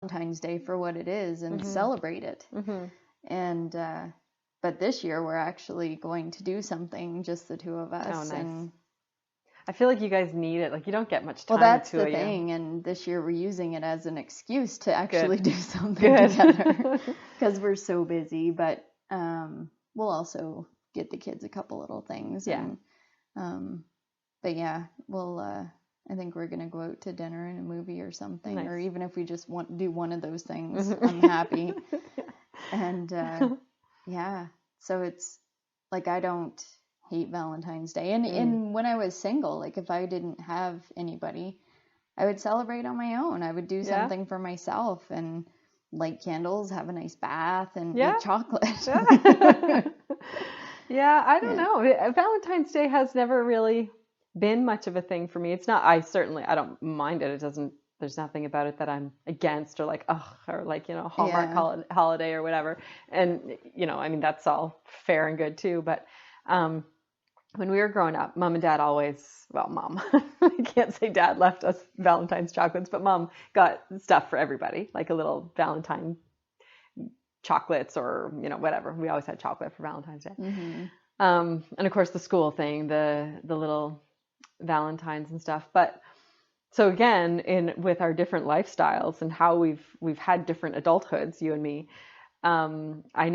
Valentine's Day for what it is and celebrate it. And but this year we're actually going to do something, just the two of us. Oh, nice. And I feel like you guys need it. Like, you don't get much time. well, that's the the thing. And this year we're using it as an excuse to actually do something together because we're so busy. But we'll also get the kids a couple little things. Yeah. And, but yeah, we'll. I think we're gonna go out to dinner and a movie or something. Nice. Or even if we just want to do one of those things, I'm happy. And yeah, so it's like I don't hate Valentine's Day. And when I was single, like if I didn't have anybody, I would celebrate on my own. I would do something for myself and light candles, have a nice bath, and eat chocolate. Yeah, I don't know. Valentine's Day has never really been much of a thing for me. It's not, I don't mind it. It doesn't, there's nothing about it that I'm against or like, or like, Hallmark holiday or whatever. And, I mean, that's all fair and good too. But when we were growing up, Mom and Dad Mom, I can't say Dad left us Valentine's chocolates, but Mom got stuff for everybody, like a little Valentine chocolates or, whatever. We always had chocolate for Valentine's Day. And of course the school thing, the little Valentines and stuff. But so again, with our different lifestyles and how we've had different adulthoods, you and me, I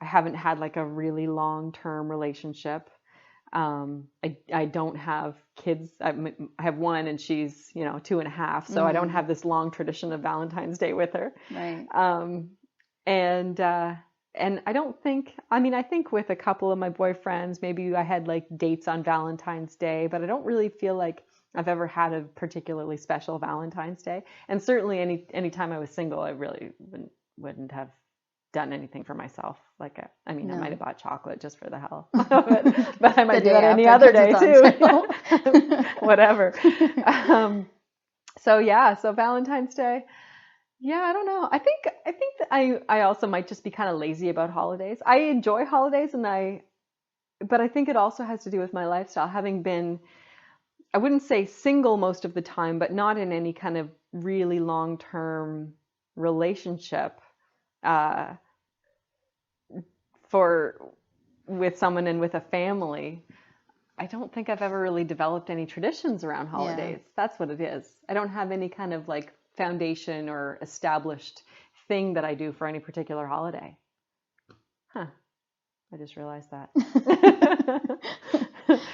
haven't had like a really long-term relationship. I don't have kids. I have one and she's, 2.5. So I don't have this long tradition of Valentine's Day with her. Right. And I don't think, I think with a couple of my boyfriends, maybe I had like dates on Valentine's Day, but I don't really feel like I've ever had a particularly special Valentine's Day. And certainly any time I was single, I really wouldn't have done anything for myself. Like, I might have bought chocolate just for the hell of it, but I might do that any other day too. Whatever. So Valentine's Day. Yeah, I don't know. I think that I also might just be kind of lazy about holidays. I enjoy holidays but I think it also has to do with my lifestyle. Having been, I wouldn't say single most of the time, but not in any kind of really long-term relationship with someone and with a family. I don't think I've ever really developed any traditions around holidays. Yeah. That's what it is. I don't have any kind of like foundation or established thing that I do for any particular holiday. I just realized that.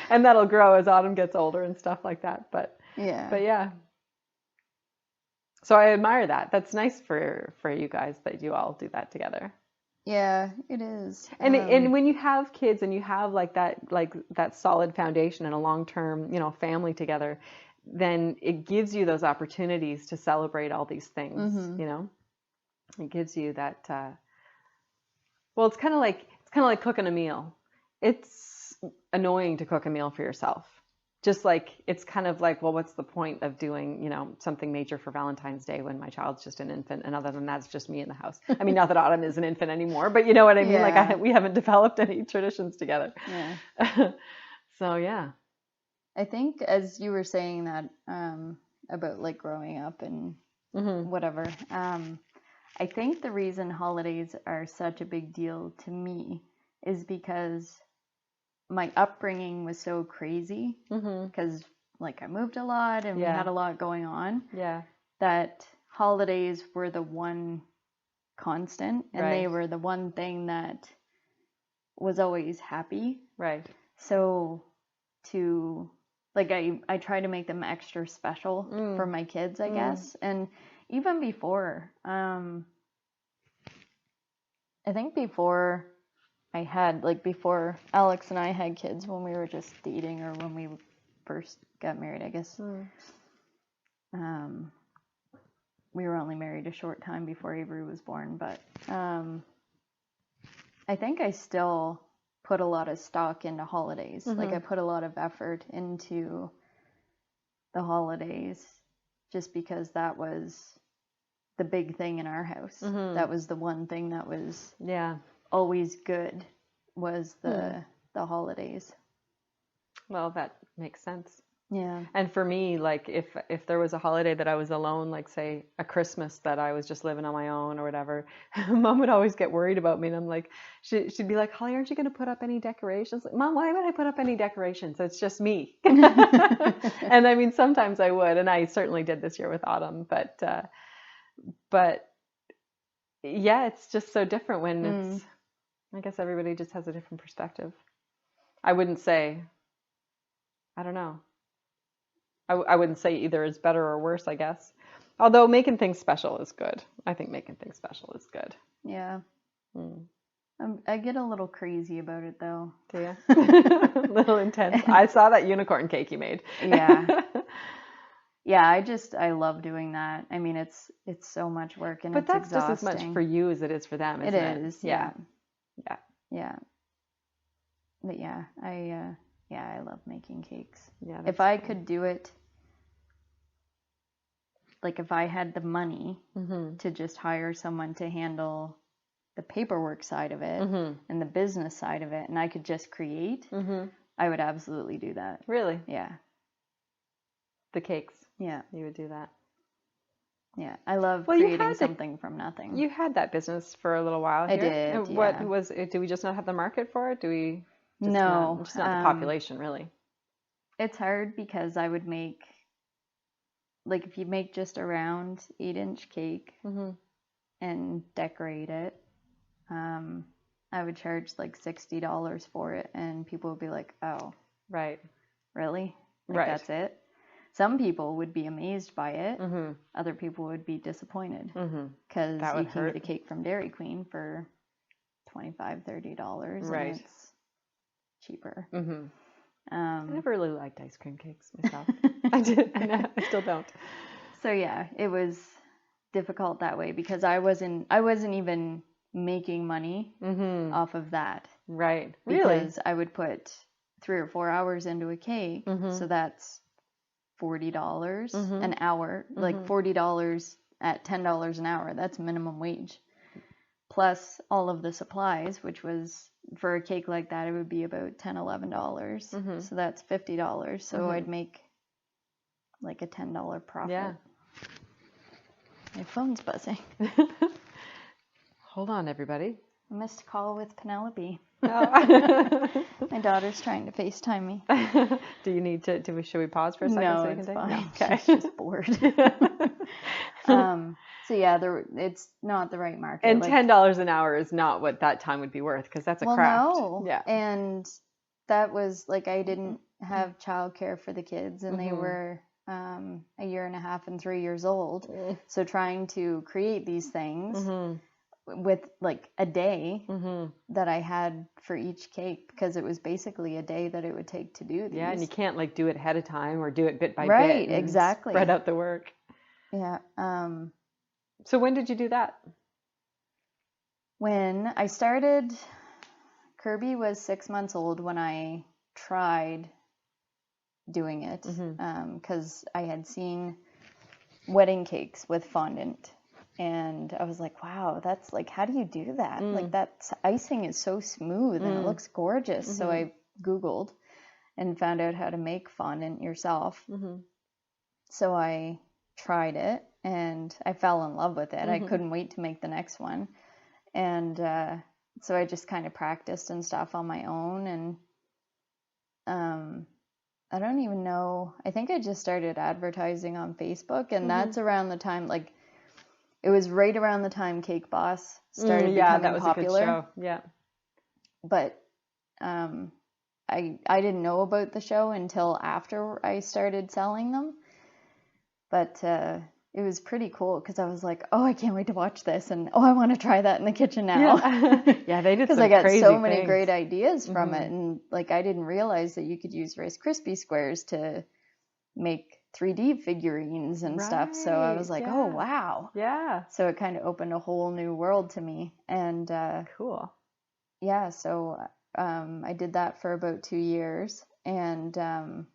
And that'll grow as Autumn gets older and stuff like that. But yeah. So I admire that. That's nice for you guys that you all do that together. Yeah, it is. And when you have kids and you have like that solid foundation and a long-term, family together, then it gives you those opportunities to celebrate all these things. It gives you that. It's kind of like cooking a meal. It's annoying to cook a meal for yourself. Just like it's kind of like, well, what's the point of doing, something major for Valentine's Day when my child's just an infant, and other than that, it's just me in the house. I mean, not that Autumn is an infant anymore, but you know what I mean. Like we haven't developed any traditions together. Yeah. So yeah. I think as you were saying that about like growing up and whatever, I think the reason holidays are such a big deal to me is because my upbringing was so crazy because like I moved a lot and we had a lot going on. Yeah. That holidays were the one constant and they were the one thing that was always happy. Right. So I try to make them extra special for my kids, I guess. And even before, I think before before Alex and I had kids, when we were just dating or when we first got married, I guess, we were only married a short time before Avery was born, but I think I still put a lot of stock into holidays. Like I put a lot of effort into the holidays just because that was the big thing in our house. That was the one thing that was always good, was the holidays. Well, that makes sense. Yeah. And for me, like if there was a holiday that I was alone, like say a Christmas that I was just living on my own or whatever, Mom would always get worried about me, and I'm like, she'd be like, Holly, aren't you going to put up any decorations? Like, Mom, why would I put up any decorations? It's just me. And I mean, sometimes I would, and I certainly did this year with Autumn, but yeah, it's just so different when it's, I guess everybody just has a different perspective. I wouldn't say, I don't know. I wouldn't say either is better or worse, I guess. Although making things special is good. I think making things special is good. Yeah. I get a little crazy about it, though. Do you? A little intense. I saw that unicorn cake you made. Yeah. Yeah, I love doing that. I mean, it's so much work, and but it's that's exhausting. just as much for you as it is for them, isn't it? It is. Yeah. But yeah, I love making cakes. Yeah. If I could do it, like if I had the money to just hire someone to handle the paperwork side of it and the business side of it, and I could just create, I would absolutely do that. Really? Yeah. The cakes. Yeah. You would do that. Yeah. I love creating something from nothing. You had that business for a little while here. I did. And what was it? Do we just not have the market for it? Do we? No. Just not the population, really. It's hard because I would make, like if you make just a round 8-inch cake and decorate it, I would charge like $60 for it, and people would be like, oh, right, really? Like, that's it? Some people would be amazed by it. Other people would be disappointed because you can get a cake from Dairy Queen for $25, $30, right. And it's cheaper. I never really liked ice cream cakes myself. I did. I still don't. So yeah, it was difficult that way because I wasn't even making money off of that. Right. Really? Because I would put 3 or 4 hours into a cake, so that's $40 an hour, like $40 at $10 an hour. That's minimum wage. Plus all of the supplies, which was for a cake like that, it would be about $10, $11. So that's $50. So I'd make like a $10 profit. Yeah. My phone's buzzing. Hold on, everybody. I missed a call with Penelope. Oh. My daughter's trying to FaceTime me. Do you need to? Should we pause for a second? No, so it's can fine. No? Okay. She's just bored. So yeah, it's not the right market. And $10 an hour is not what that time would be worth because that's a craft. No. Yeah. And that was like I didn't have childcare for the kids, and they were a year and a half and 3 years old. So trying to create these things with like a day that I had for each cake, because it was basically a day that it would take to do these. Yeah, and you can't like do it ahead of time or do it bit by bit. Right, exactly. Spread out the work. Yeah. So when did you do that? When I started, Kirby was 6 months old when I tried doing it, because I had seen wedding cakes with fondant, and I was like, wow, that's like, how do you do that? Like that icing is so smooth and it looks gorgeous. So I Googled and found out how to make fondant yourself. So I tried it and I fell in love with it. I couldn't wait to make the next one. And so I just kind of practiced and stuff on my own. And I don't even know. I think I just started advertising on Facebook, and that's around the time, like, it was right around the time Cake Boss started becoming that was popular. A good show. Yeah. But I didn't know about the show until after I started selling them. But it was pretty cool because I was like, oh, I can't wait to watch this, and oh, I want to try that in the kitchen now. Yeah, they did some because I got crazy so many things. great ideas from it, and like I didn't realize that you could use Rice Krispie squares to make 3D figurines and stuff. So I was like, oh wow, yeah. So it kind of opened a whole new world to me, and cool. Yeah, so I did that for about 2 years, and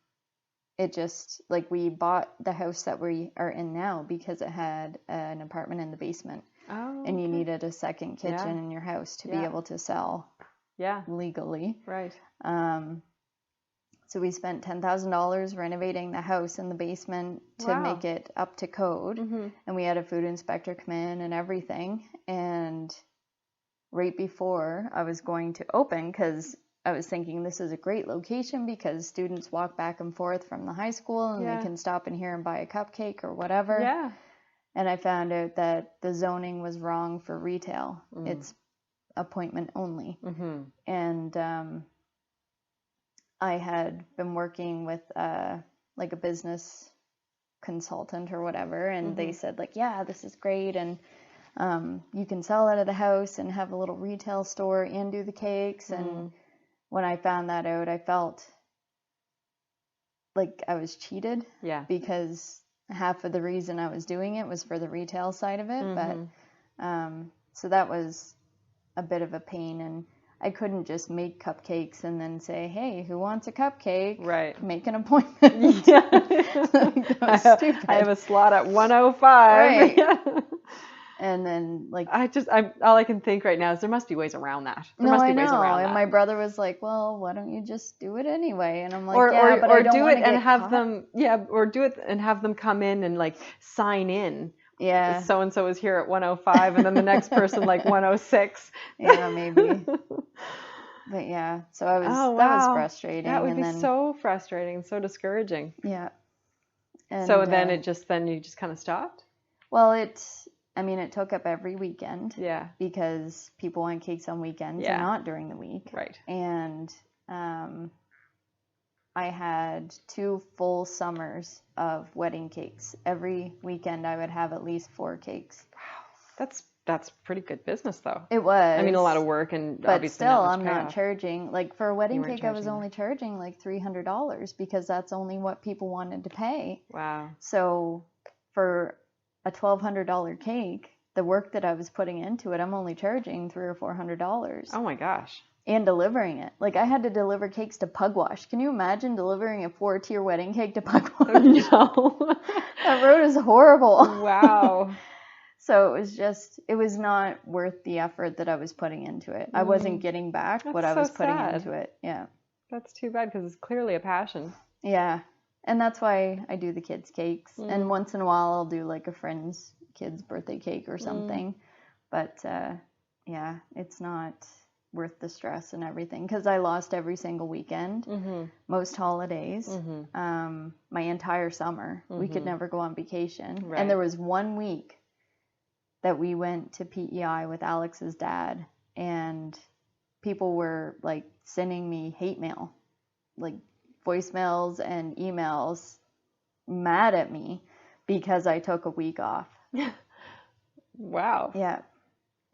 it just, like, we bought the house that we are in now because it had an apartment in the basement. Oh, and you needed a second kitchen in your house to be able to sell legally. Right. So we spent $10,000 renovating the house in the basement to make it up to code. And we had a food inspector come in and everything. And right before I was going to open, because I was thinking this is a great location because students walk back and forth from the high school and they can stop in here and buy a cupcake or whatever. Yeah. And I found out that the zoning was wrong for retail. It's appointment only. And I had been working with like a business consultant or whatever, and they said like, yeah, this is great, and you can sell out of the house and have a little retail store and do the cakes. And when I found that out, I felt like I was cheated. Yeah. Because half of the reason I was doing it was for the retail side of it. But so that was a bit of a pain, and I couldn't just make cupcakes and then say, hey, who wants a cupcake? Right. Make an appointment. Yeah. That was stupid. I have a slot at 1:05. Right. And then like all I can think right now is there must be ways around that. There must be ways around that. And my brother was like, well, why don't you just do it anyway? And I'm like, but I don't do it and have caught. them or do it and have them come in and like sign in. Yeah. So and so is here at 1:05 and then the next person like 1:06. Yeah, maybe. But yeah, so that was frustrating. That would be so frustrating, so discouraging. Yeah. And so then you just kind of stopped? Well, it took up every weekend. Yeah. Because people want cakes on weekends and not during the week. Right. And I had 2 full summers of wedding cakes. Every weekend I would have at least 4 cakes. Wow. That's pretty good business though. It was. I mean, a lot of work and but obviously still, not much I'm payoff. not charging. Like for a wedding cake, I was only charging like $300 because that's only what people wanted to pay. Wow. So for a $1,200 cake, the work that I was putting into it, I'm only charging $300 or $400. Oh my gosh. And delivering it. Like I had to deliver cakes to Pugwash. Can you imagine delivering a 4-tier wedding cake to Pugwash? No. That road is horrible. Wow. So it was not worth the effort that I was putting into it. I wasn't getting back what I was putting into it. Yeah. That's too bad because it's clearly a passion. Yeah. And that's why I do the kids' cakes. And once in a while I'll do like a friend's kid's birthday cake or something. But yeah, it's not worth the stress and everything because I lost every single weekend, most holidays, my entire summer. We could never go on vacation. Right. And there was 1 week that we went to PEI with Alex's dad, and people were like sending me hate mail, like voicemails and emails, mad at me because I took a week off. Wow. Yeah,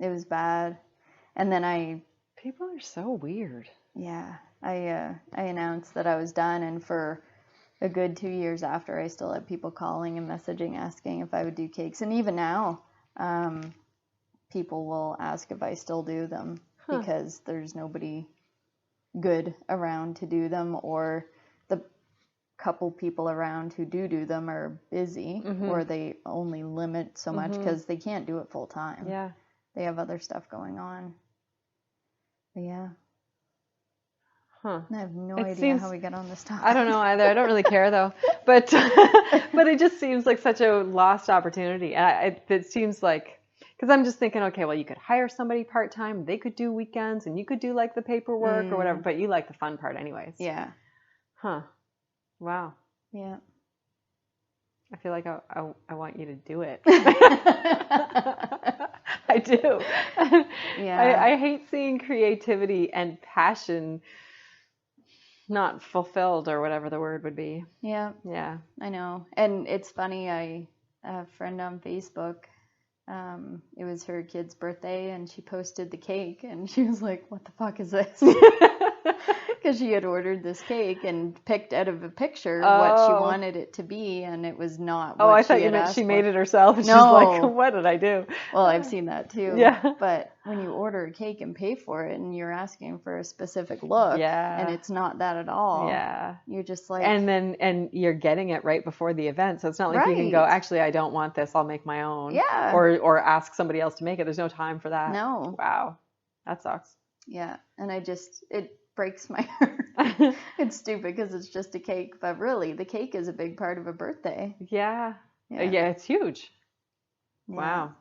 it was bad. And then people are so weird. Yeah, I announced that I was done, and for a good 2 years after, I still had people calling and messaging asking if I would do cakes. And even now, people will ask if I still do them because there's nobody good around to do them, or the couple people around who do them are busy, or they only limit so much because they can't do it full time. Yeah. They have other stuff going on. But yeah. Huh. I have no idea how we got on this topic. I don't know either. I don't really care though. But but it just seems like such a lost opportunity. And it seems like, because I'm just thinking, okay, well, you could hire somebody part-time. They could do weekends and you could do like the paperwork or whatever. But you like the fun part anyways. Yeah. Huh. Wow. Yeah. I feel like I want you to do it. I do. Yeah. I hate seeing creativity and passion not fulfilled, or whatever the word would be. Yeah. Yeah. I know. And it's funny, a friend on Facebook, it was her kid's birthday and she posted the cake and she was like, what the fuck is this? Because she had ordered this cake and picked out of a picture what she wanted it to be, and it was not what I she thought you had meant asked she for. made it herself, and No. she's like, what did I do? Well, I've seen that too. Yeah. But when you order a cake and pay for it and you're asking for a specific look, and it's not that at all, you're just like... And you're getting it right before the event, so it's not like you can go, actually, I don't want this, I'll make my own. Yeah. Or ask somebody else to make it. There's no time for that. No. Wow. That sucks. Yeah. And breaks my heart. It's stupid because it's just a cake, but really the cake is a big part of a birthday. Yeah. Yeah, it's huge. Yeah. Wow.